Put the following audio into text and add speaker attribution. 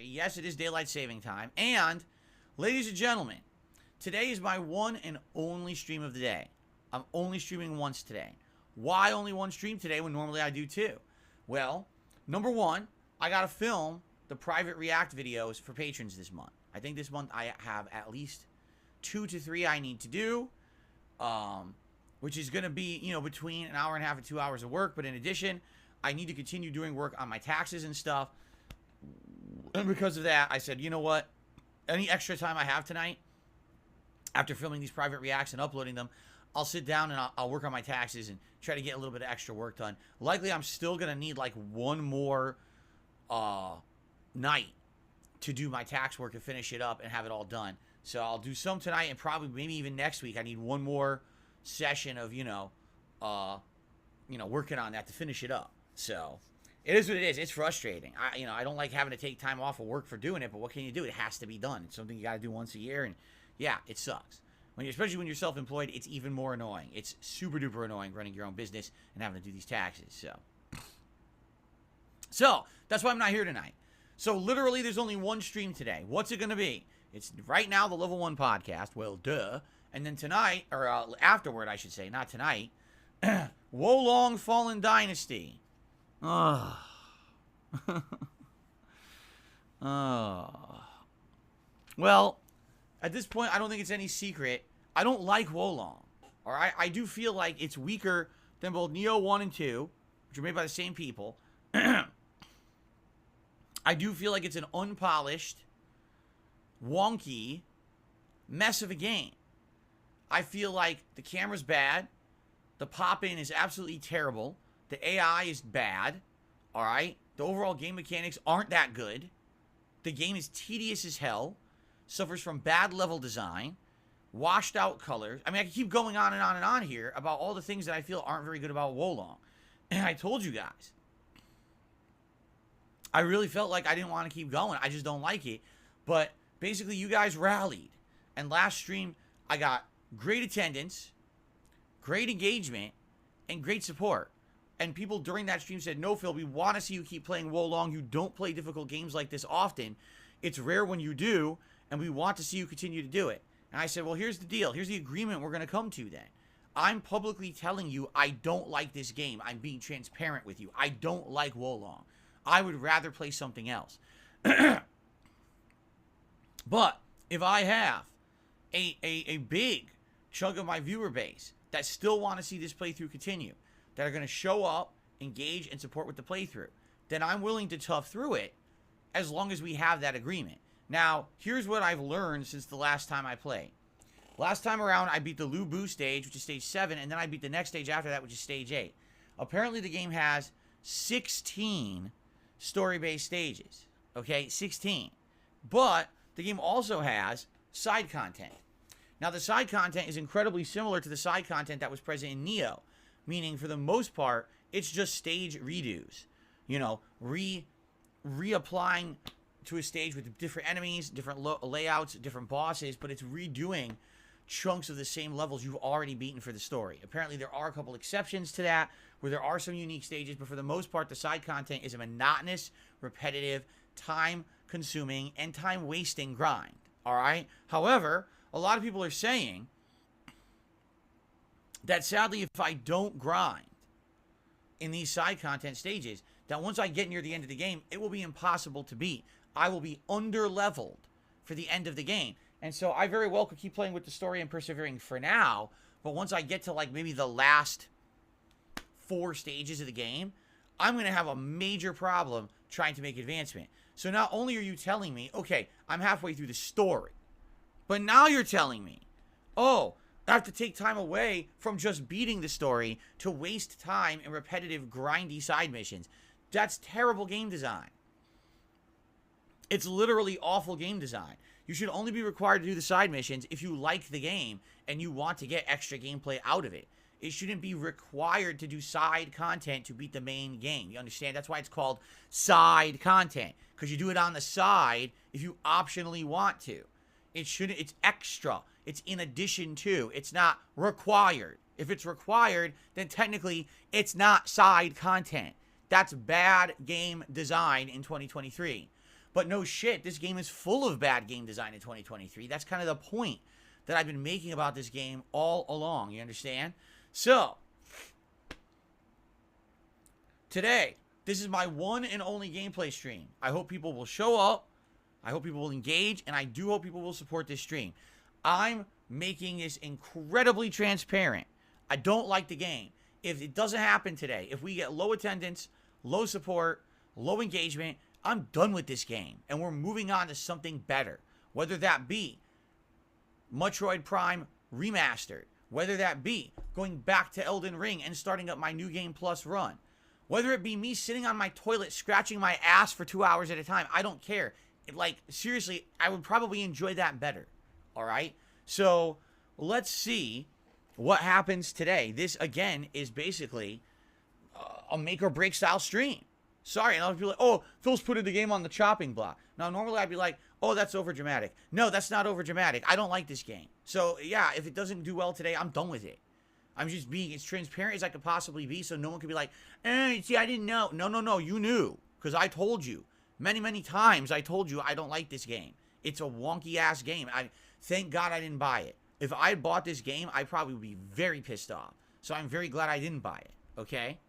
Speaker 1: Yes, it is daylight saving time. And, ladies and gentlemen, today is my one and only stream of the day. I'm only streaming once today. Why only one stream today when normally I do two? Well, number one, I got to film the private React videos for patrons this month. I think this month I have at least 2 to 3 I need to do, which is going to be, between an hour and a half and 2 hours of work. But in addition, I need to continue doing work on my taxes and stuff. And because of that, I said, you know what? Any extra time I have tonight, after filming these private reacts and uploading them, I'll sit down and I'll work on my taxes and try to get a little bit of extra work done. Likely, I'm still going to need like one more night to do my tax work and finish it up and have it all done. So I'll do some tonight and probably maybe even next week. I need one more session of, working on that to finish it up. So it is what it is. It's frustrating. I don't like having to take time off of work for doing it, but what can you do? It has to be done. It's something you got to do once a year, and yeah, it sucks. Especially when you're self-employed, it's even more annoying. It's super duper annoying running your own business and having to do these taxes. So that's why I'm not here tonight. So literally, there's only one stream today. What's it going to be? It's right now the Level 1 podcast. Well, duh. And then tonight, or afterward, I should say, not tonight, Wolong Fallen Dynasty. Oh. Well, at this point, I don't think it's any secret. I don't like Wolong. All right? I do feel like it's weaker than both Neo 1 and 2, which are made by the same people. I do feel like it's an unpolished, wonky mess of a game. I feel like the camera's bad. The pop-in is absolutely terrible. The AI is bad. All right? The overall game mechanics aren't that good. The game is tedious as hell. Suffers from bad level design. Washed out colors. I mean, I can keep going on and on and on here about all the things that I feel aren't very good about Wolong. And I told you guys. I really felt like I didn't want to keep going. I just don't like it. But basically, you guys rallied. And last stream, I got great attendance, great engagement, and great support. And people during that stream said, no, Phil, we want to see you keep playing Wolong. You don't play difficult games like this often. It's rare when you do, and we want to see you continue to do it. And I said, well, here's the deal. Here's the agreement we're going to come to then. I'm publicly telling you I don't like this game. I'm being transparent with you. I don't like Wolong. I would rather play something else. But if I have a big chunk of my viewer base that still want to see this playthrough continue, that are going to show up, engage, and support with the playthrough, then I'm willing to tough through it as long as we have that agreement. Now, here's what I've learned since the last time I played. Last time around, I beat the Lu Bu stage, which is stage 7, and then I beat the next stage after that, which is stage 8. Apparently, the game has 16 story-based stages. Okay, 16. But the game also has side content. Now, the side content is incredibly similar to the side content that was present in Neo, meaning for the most part, it's just stage redos. Reapplying to a stage with different enemies, different layouts, different bosses, but it's redoing chunks of the same levels you've already beaten for the story. Apparently, there are a couple exceptions to that, where there are some unique stages, but for the most part, the side content is a monotonous, repetitive, time-consuming, and time-wasting grind. All right? However, a lot of people are saying that sadly, if I don't grind in these side content stages, that once I get near the end of the game, it will be impossible to beat. I will be under-leveled for the end of the game. And so I very well could keep playing with the story and persevering for now, but once I get to like maybe the last 4 stages of the game, I'm going to have a major problem trying to make advancement. So not only are you telling me, okay, I'm halfway through the story, but now you're telling me, oh, I have to take time away from just beating the story to waste time in repetitive, grindy side missions. That's terrible game design. It's literally awful game design. You should only be required to do the side missions if you like the game and you want to get extra gameplay out of it. It shouldn't be required to do side content to beat the main game. You understand? That's why it's called side content, because you do it on the side if you optionally want to. It's extra. It's in addition to. It's not required. If it's required, then technically it's not side content. That's bad game design in 2023. But no shit, this game is full of bad game design in 2023. That's kind of the point that I've been making about this game all along. You understand? So, today, this is my one and only gameplay stream. I hope people will show up. I hope people will engage. And I do hope people will support this stream. I'm making this incredibly transparent. I don't like the game. If it doesn't happen today, if we get low attendance, low support, low engagement, I'm done with this game. And we're moving on to something better. Whether that be Metroid Prime Remastered. Whether that be going back to Elden Ring and starting up my New Game Plus run. Whether it be me sitting on my toilet scratching my ass for 2 hours at a time. I don't care. Like, seriously, I would probably enjoy that better. Alright? So, let's see what happens today. This, again, is basically a make or break style stream. Sorry, and I'll be like, oh, Phil's putting the game on the chopping block. Now, normally I'd be like, oh, that's over dramatic. No, that's not over dramatic. I don't like this game. So, yeah, if it doesn't do well today, I'm done with it. I'm just being as transparent as I could possibly be so no one could be like, see, I didn't know. No, you knew. Because I told you. Many, many times I told you I don't like this game. It's a wonky-ass game. Thank God I didn't buy it. If I had bought this game, I probably would be very pissed off. So I'm very glad I didn't buy it. Okay?